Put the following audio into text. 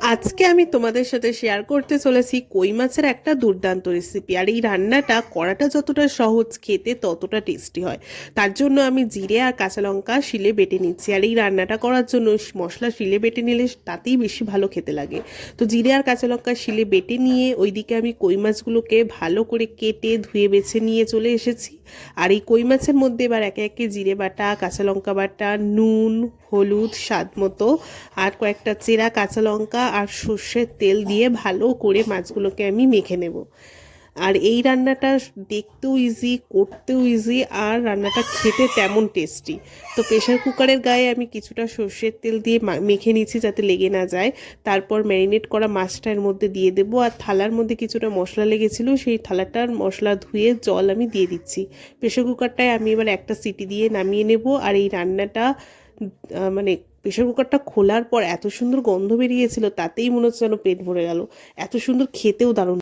আজকে আমি তোমাদের সাথে শেয়ার করতে চলেছি কই মাছের একটা দুর্দান্ত রেসিপি। আর এই রান্নাটা করাটা যতটা সহজ, খেতে ততটা টেস্টি হয়। তার জন্য আমি জিরে আর কাঁচা লঙ্কা শিলে বেটে নিচ্ছি। আর এই রান্নাটা করার জন্য মশলা শিলে বেটে নিলে তাতেই বেশি ভালো খেতে লাগে। তো জিরে আর কাঁচা লঙ্কা শিলে বেটে নিয়ে ওইদিকে আমি কই মাছগুলোকে ভালো করে কেটে ধুয়ে বেছে নিয়ে চলে এসেছি। আর এই কই মাছের মধ্যে এবার একে একে জিরে বাটা, কাঁচা লঙ্কা বাটা, নুন, হলুদ স্বাদ মতো, আর কয়েকটা চেরা কাঁচা লঙ্কা আর সর্ষের তেল দিয়ে ভালো করে মাছগুলোকে আমি মেখে নেব। আর এই রান্নাটা দেখতেও ইজি, করতেও ইজি, আর রান্নাটা খেতে তেমন টেস্টি। তো প্রেশার কুকারের গায়ে আমি কিছুটা সর্ষের তেল দিয়ে মেখে নিচ্ছি যাতে লেগে না যায়। তারপর ম্যারিনেট করা মাছটা এর মধ্যে দিয়ে দেবো। আর থালার মধ্যে কিছুটা মশলা লেগেছিলো, সেই থালাটার মশলা ধুয়ে জল আমি দিয়ে দিচ্ছি। প্রেশার কুকারটায় আমি এবার একটা সিটি দিয়ে নামিয়ে নেব। আর এই রান্নাটা মানে প্রেশার কুকারটা খোলার পর এত সুন্দর গন্ধ বেরিয়েছিল, তাতেই মনে হচ্ছে যেন পেট ভরে গেল। এত সুন্দর, খেতেও দারুণ।